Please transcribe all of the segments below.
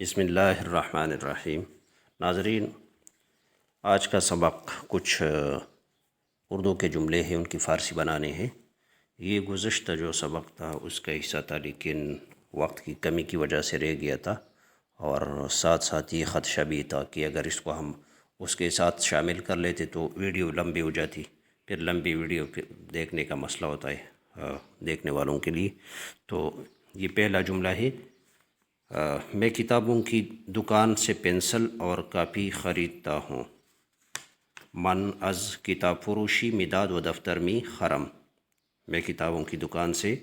بسم اللہ الرحمن الرحیم۔ ناظرین، آج کا سبق کچھ اردو کے جملے ہیں، ان کی فارسی بنانے ہیں۔ یہ گزشتہ جو سبق تھا اس کا حصہ تھا، لیکن وقت کی کمی کی وجہ سے رہ گیا تھا، اور ساتھ ساتھ یہ خدشہ بھی تھا کہ اگر اس کو ہم اس کے ساتھ شامل کر لیتے تو ویڈیو لمبی ہو جاتی، پھر لمبی ویڈیو دیکھنے کا مسئلہ ہوتا ہے دیکھنے والوں کے لیے۔ تو یہ پہلا جملہ ہے، میں کتابوں کی دکان سے پنسل اور کاپی خریدتا ہوں۔ من از کتاب فروشی مداد و دفتر می خرم۔ میں کتابوں کی دکان سے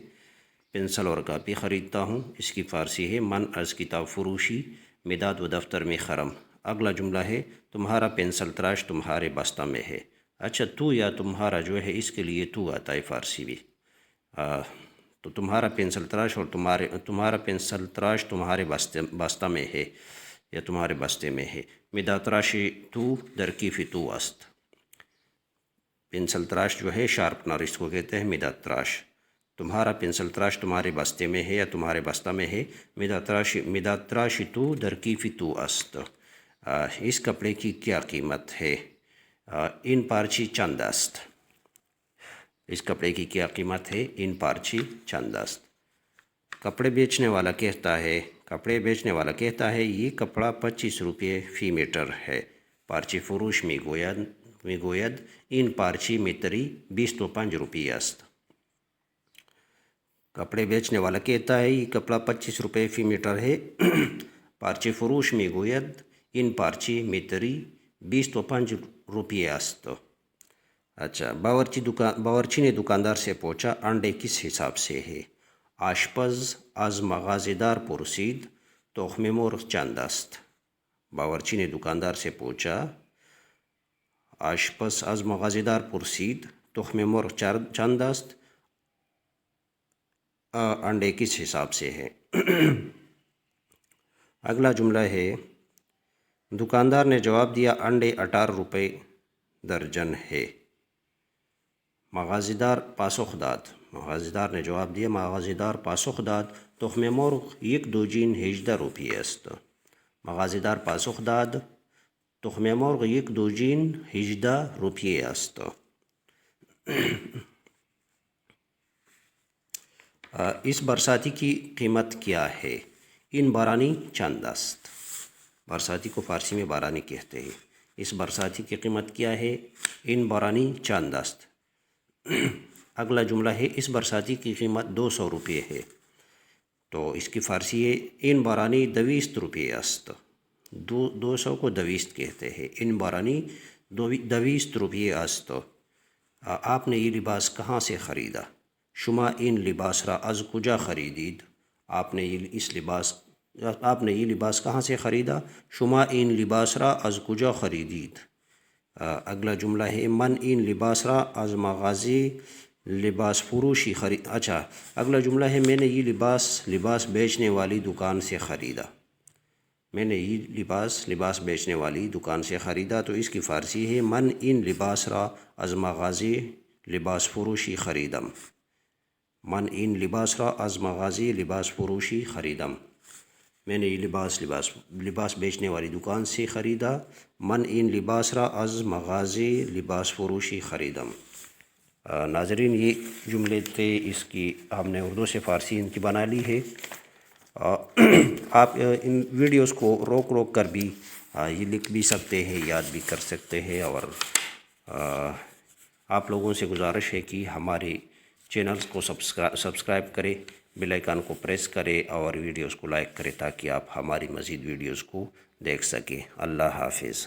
پنسل اور کاپی خریدتا ہوں۔ اس کی فارسی ہے من از کتاب فروشی مداد و دفتر می خرم۔ اگلا جملہ ہے، تمہارا پنسل تراش تمہارے بستہ میں ہے۔ اچھا، تو یا تمہارا جو ہے اس کے لیے تو آتا ہے فارسی بھی۔ تو تمہارا پنسل تراش اور تمہارا پنسل تراش تمہارے بستہ میں ہے یا تمہارے بستے میں ہے۔ مداد تراشی تو درکیفی تو است۔ پنسل تراش جو ہے شارپنر، اس کو کہتے ہیں مداد تراش۔ تمہارا پنسل تراش تمہارے بستے میں ہے یا تمہارے بستہ میں ہے۔ مداد تراشی تو درکیفی تو است۔ اس کپڑے کی کیا قیمت ہے؟ این پارچی چند است۔ اس کپڑے کی کیا قیمت ہے؟ این پارچی چند است۔ کپڑے بیچنے والا کہتا ہے یہ کپڑا 25 روپے فی میٹر ہے۔ پارچی فروش میگوید این پارچی میتری 25 روپے است۔ کپڑے بیچنے والا کہتا ہے یہ کپڑا 25 روپے فی میٹر ہے۔ پارچی فروش میگوید این پارچی میتری 25 روپے است۔ اچھا، باورچی نے دکاندار سے پوچھا انڈے کس حساب سے ہے؟ آشپز از مغازیدار پرسید تخم مرغ چند است۔ باورچی نے دکاندار سے پوچھا، آشپز از مغازیدار پرسید تخم مرغ چند است، انڈے کس حساب سے ہے؟ اگلا جملہ ہے، دکاندار نے جواب دیا انڈے 18 روپے درجن ہے۔ مغازیدار نے جواب دیا، مغازیدار پاسخ داد تخم مرغ 1 دوجین 18 روپے است۔ مغازیدار پاسخ داد تخم مرغ 1 دوجین 18 روپے است۔ اس برساتی کی قیمت کیا ہے؟ این بارانی چند است۔ برساتی کو فارسی میں بارانی کہتے ہیں۔ اس برساتی کی قیمت کیا ہے؟ این بارانی چند است۔ اگلا جملہ ہے، اس برساتی کی قیمت 200 روپے ہے۔ تو اس کی فارسی ہے این بارانی 20 روپے است۔ 200 کو 20 کہتے ہیں۔ این بارانی 20 روپے است۔ آپ نے یہ لباس کہاں سے خریدا؟ شما این لباس را از کجا خریدید؟ آپ نے یہ لباس کہاں سے خریدا؟ شما این لباس را از کجا خریدید؟ اگلا جملہ ہے، من این لباس را از مغازی لباس فروشی خرید۔ اچھا، اگلا جملہ ہے، میں نے یہ لباس بیچنے والی دکان سے خریدا۔ میں نے یہ لباس بیچنے والی دکان سے خریدا۔ تو اس کی فارسی ہے من این لباس را از مغازی لباس فروشی خریدم۔ من این لباس را از مغازی لباس فروشی خریدم۔ میں نے یہ لباس بیچنے والی دکان سے خریدا۔ من این لباس را از مغازی لباس فروشی خریدم۔ ناظرین، یہ جملے تھے، اس کی ہم نے اردو سے فارسی ان کی بنا لی ہے۔ آپ ان ویڈیوز کو روک کر بھی یہ لکھ بھی سکتے ہیں، یاد بھی کر سکتے ہیں، اور آپ لوگوں سے گزارش ہے کہ ہمارے چینلز کو سبسکرائب کریں، بیل آئیکن کو پریس کریں اور ویڈیوز کو لائک کریں تاکہ آپ ہماری مزید ویڈیوز کو دیکھ سکیں۔ اللہ حافظ۔